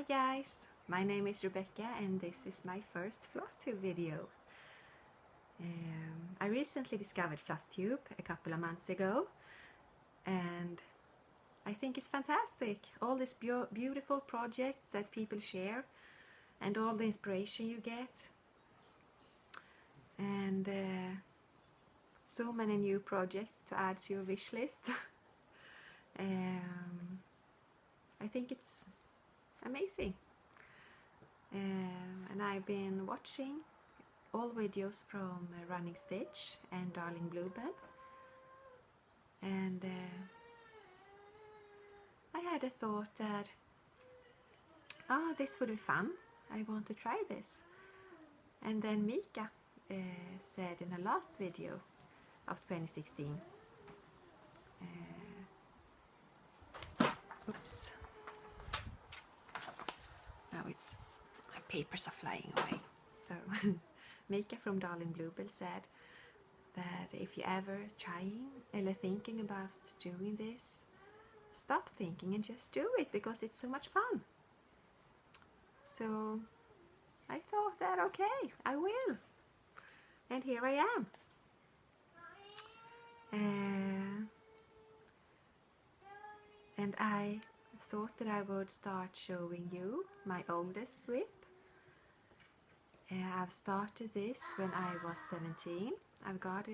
guys, my name is Rebecca and this is my first Flosstube video. I recently discovered Flosstube a couple of months ago and I think it's fantastic. All these beautiful projects that people share and all the inspiration you get, and so many new projects to add to your wish list. I think it's amazing, and I've been watching all videos from Running Stitch and Darling Bluebell, and I had a thought that this would be fun, I want to try this. And then Mika said in the last video of 2016, oops, now it's, my papers are flying away. So Mika from Darling Bluebell said that if you're ever trying or thinking about doing this, stop thinking and just do it, because it's so much fun. So I thought that okay, I will, and here I am. And I thought that I would start showing you my oldest whip. I've started this when I was 17. I've got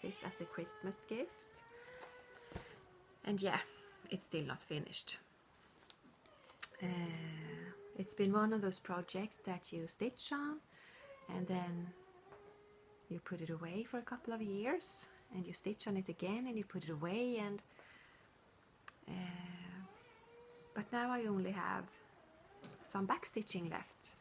this as a Christmas gift, and yeah, it's still not finished. It's been one of those projects that you stitch on and then you put it away for a couple of years and you stitch on it again and you put it away, and but now I only have some back stitching left,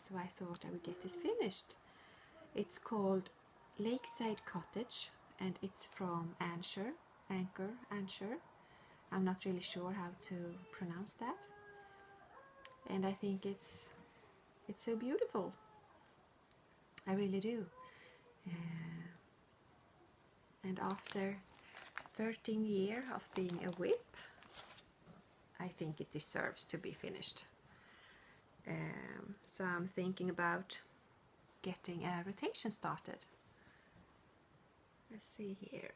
so I thought I would get this finished. It's called Lakeside Cottage and it's from Anchor. I'm not really sure how to pronounce that, and I think it's so beautiful. I really do. And after 13 years of being a whip, I think it deserves to be finished. So I'm thinking about getting a rotation started. Let's see here.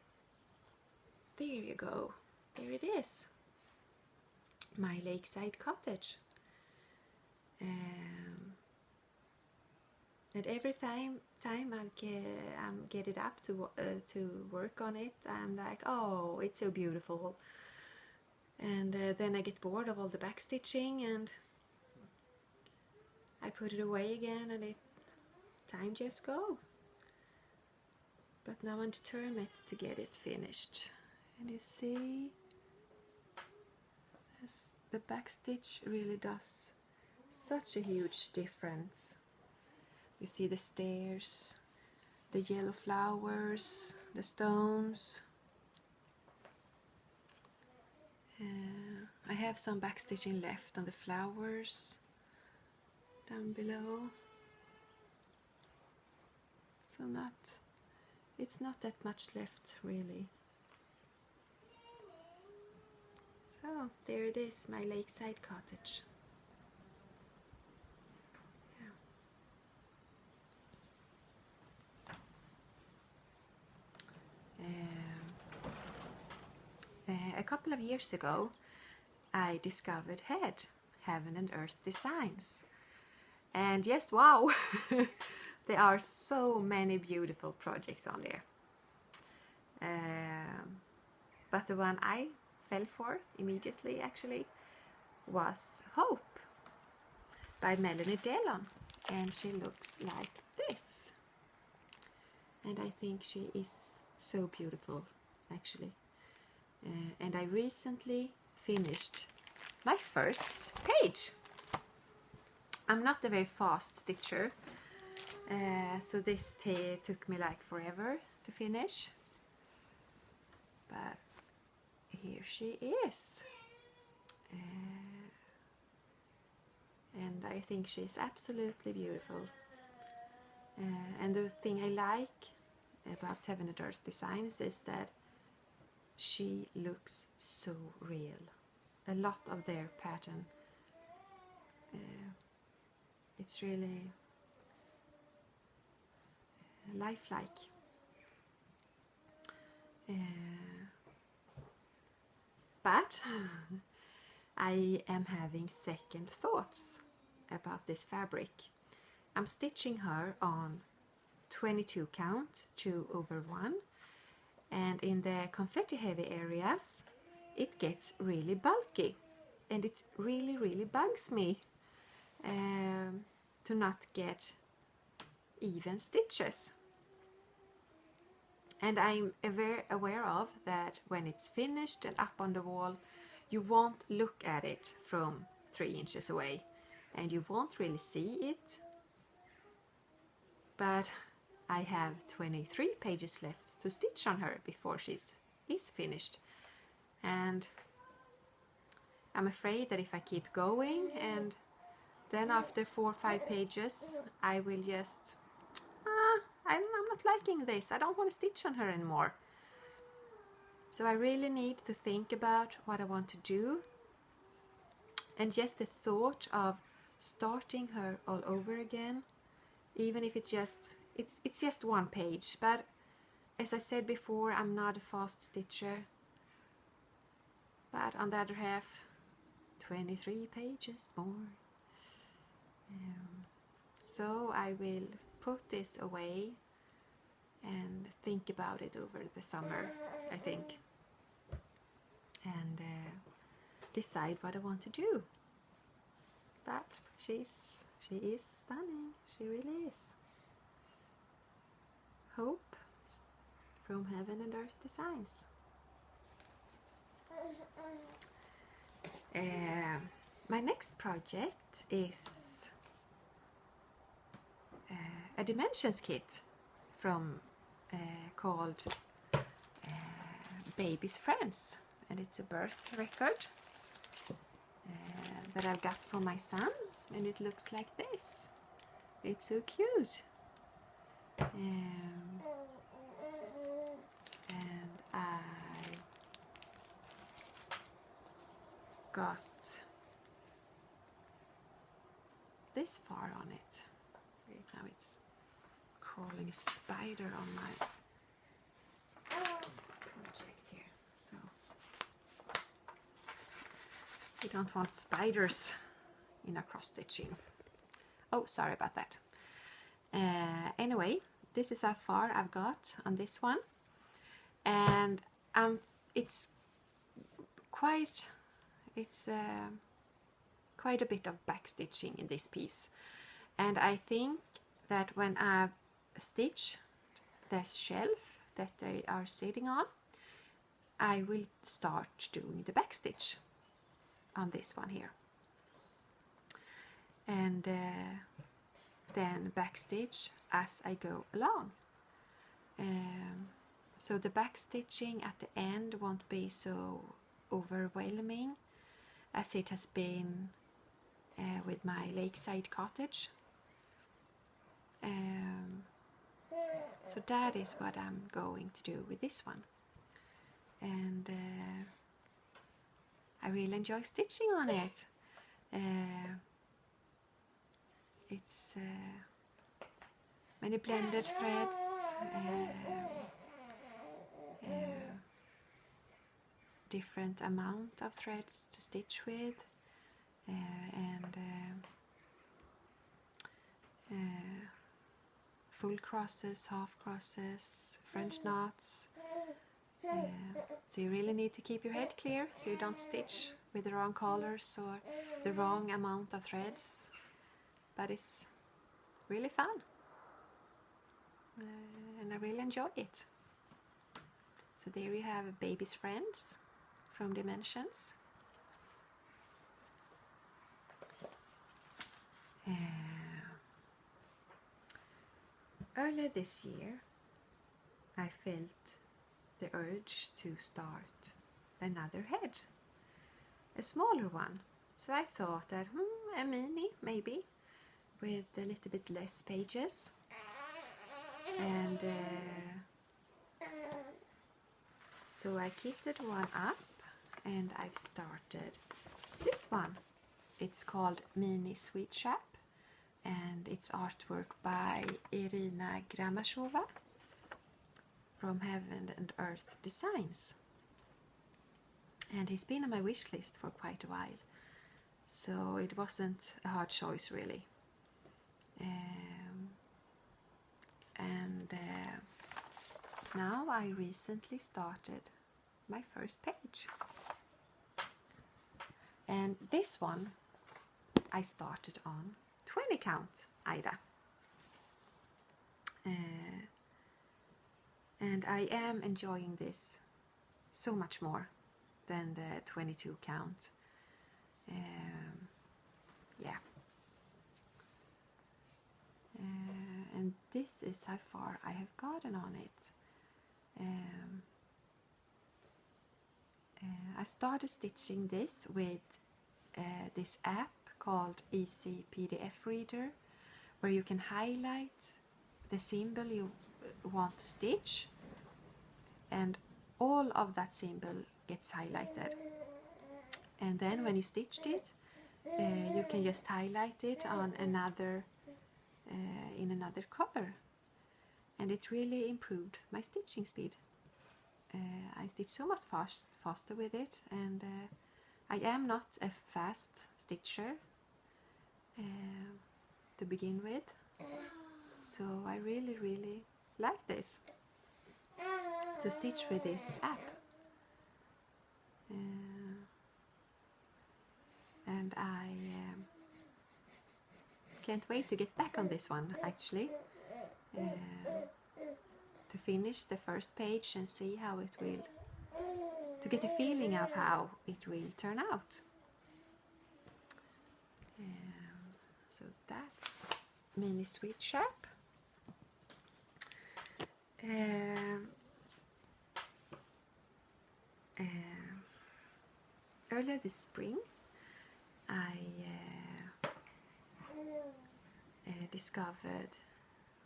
There you go. There it is. My Lakeside Cottage. And every time I get it up to work on it, I'm like, oh, it's so beautiful. And then I get bored of all the back stitching and I put it away again, and time just go. But now I'm determined to get it finished. And you see, the back stitch really does such a huge difference. You see the stairs, the yellow flowers, the stones. I have some back stitching left on the flowers down below. So it's not that much left really. So there it is, my Lakeside Cottage. A couple of years ago I discovered Heaven and Earth Designs, and yes, wow, there are so many beautiful projects on there, but the one I fell for immediately actually was Hope by Melanie Dillon, and she looks like this, and I think she is so beautiful actually. And I recently finished my first page. I'm not a very fast stitcher, so this took me like forever to finish, but here she is, and I think she's absolutely beautiful. And the thing I like about Heaven and Earth Designs is that she looks so real. A lot of their pattern, it's really lifelike. But I am having second thoughts about this fabric. I'm stitching her on 22 count 2/1, and in the confetti heavy areas it gets really bulky, and it really bugs me to not get even stitches. And I'm aware of that when it's finished and up on the wall, you won't look at it from 3 inches away and you won't really see it. But I have 23 pages left to stitch on her before she is finished. And I'm afraid that if I keep going and then after 4 or 5 pages I will just, I'm not liking this, I don't want to stitch on her anymore. So I really need to think about what I want to do, and just the thought of starting her all over again, even if it's just 1 page. But as I said before, I'm not a fast stitcher. But on the other half, 23 pages more. So I will put this away and think about it over the summer, I think, and decide what I want to do. But she is stunning, she really is. Hope from Heaven and Earth Designs. My next project is a dimensions kit from called Baby's Friends, and it's a birth record that I've got for my son, and it looks like this. It's so cute. And I got this far on it. Wait, now it's crawling a spider on my project here, so we don't want spiders in our cross stitching. Oh, sorry about that. Anyway, this is how far I've got on this one, and it's quite a bit of back stitching in this piece, and I think that when I've stitched this shelf that they are sitting on, I will start doing the back stitch on this one here, and then back stitch as I go along. So the back stitching at the end won't be so overwhelming as it has been with my lakeside cottage. So that is what I'm going to do with this one, and I really enjoy stitching on it. It's many blended threads, different amount of threads to stitch with, and full crosses, half crosses, French knots. So you really need to keep your head clear so you don't stitch with the wrong colors or the wrong amount of threads. But it's really fun, and I really enjoy it. So there you have Baby's Friends from Dimensions. Earlier this year I felt the urge to start another head, a smaller one. So I thought that a mini maybe, with a little bit less pages, and So I kitted one up and I've started this one. It's called Mini Sweet Shop and it's artwork by Irina Gramashova from Heaven and Earth Designs. And he's been on my wish list for quite a while, so it wasn't a hard choice really. Now I recently started my first page, and this one I started on 20 count Ida, and I am enjoying this so much more than the 22 count. Yeah. And this is how far I have gotten on it. I started stitching this with this app called Easy PDF Reader, where you can highlight the symbol you want to stitch, and all of that symbol gets highlighted. And then when you stitched it, you can just highlight it on another in another color, and it really improved my stitching speed. I stitch so much faster with it, and I am not a fast stitcher to begin with, so I really like this, to stitch with this app. And I can't wait to get back on this one, actually, to finish the first page and see how it will, to get a feeling of how it will turn out. So that's Mini Sweet Shop. Earlier this spring I discovered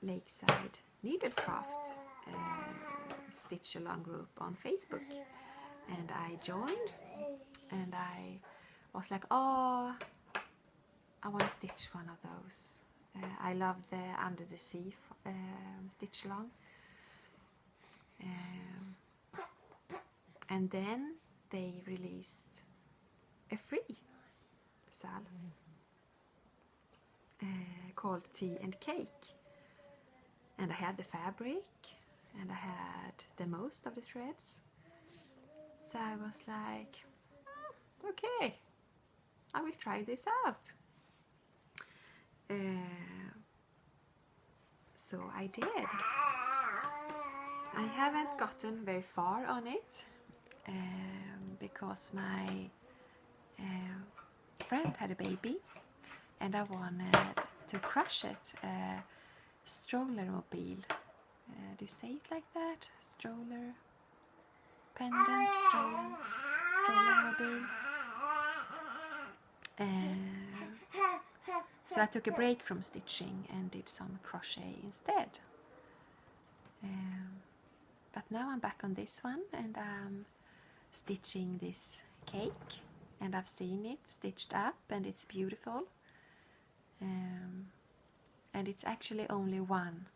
Lakeside Needlecraft stitch along group on Facebook, and I joined, and I was like, oh, I want to stitch one of those. I love the Under the Sea stitch along. And then they released a free sal called Tea and Cake, and I had the fabric and I had the most of the threads, so I was like, okay, I will try this out. So I did. I haven't gotten very far on it because my friend had a baby and I wanted to crush it. Stroller mobile. Do you say it like that? Stroller pendant, stroller mobile. So I took a break from stitching and did some crochet instead. But now I'm back on this one, and I'm stitching this cake, and I've seen it stitched up and it's beautiful. And it's actually only one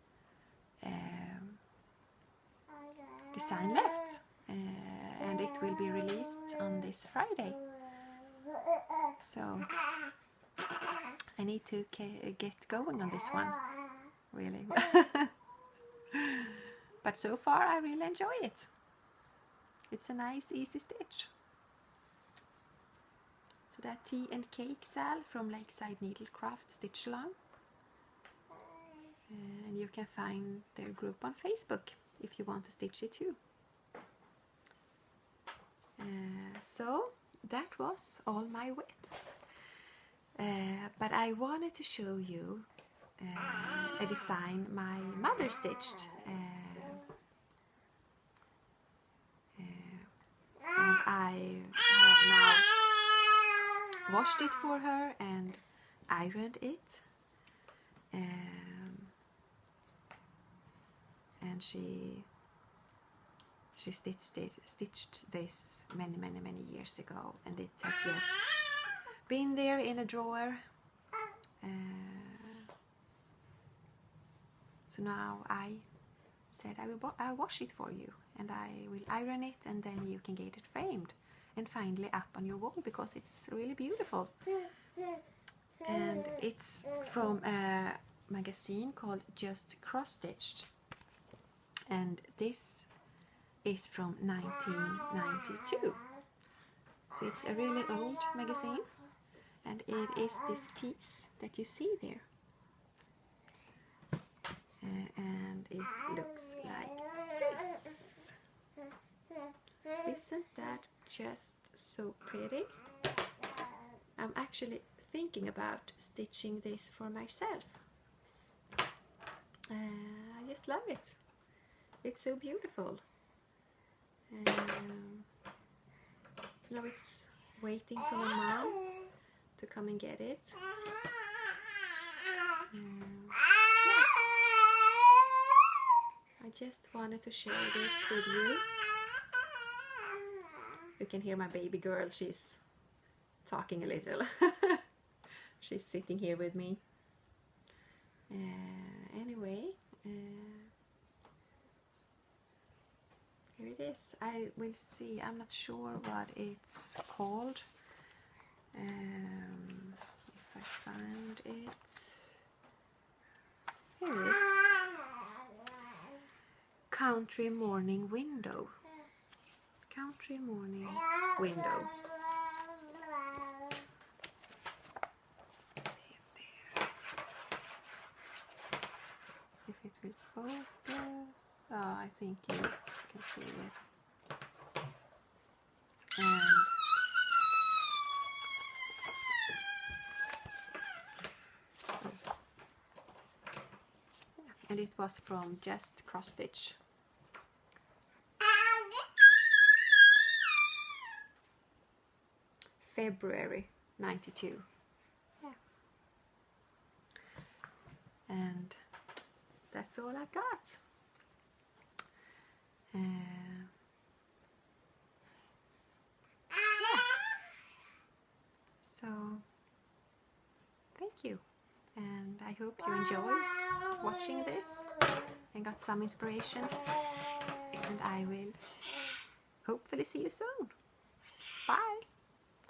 design left, and it will be released on this Friday. So I need to get going on this one, really. But so far I really enjoy it. It's a nice easy stitch. So that Tea and Cake Sal from Lakeside Needlecraft Stitch Along. And you can find their group on Facebook if you want to stitch it too. So that was all my whips. But I wanted to show you a design my mother stitched. And I have now washed it for her and ironed it. And She stitched this many years ago, and it has just been there in a drawer. So now I said I'll wash it for you, and I will iron it, and then you can get it framed and finally up on your wall, because it's really beautiful. And it's from a magazine called Just Cross Stitched, and this is from 1992. So it's a really old magazine, and it is this piece that you see there. And it looks like this. Isn't that just so pretty? I'm actually thinking about stitching this for myself. I just love it. It's so beautiful. So now it's waiting for my mom to come and get it. I just wanted to share this with you. You can hear my baby girl, she's talking a little. She's sitting here with me. Anyway, here it is. I will see, I'm not sure what it's called. If I find it. Here it is. Country morning window. Country morning window. See it there. If it will focus. Oh, I think you can see it. And it was from Just Cross Stitch. February 92. Yeah. And that's all I've got. Yeah. So thank you, and I hope you enjoy watching this and got some inspiration, and I will hopefully see you soon.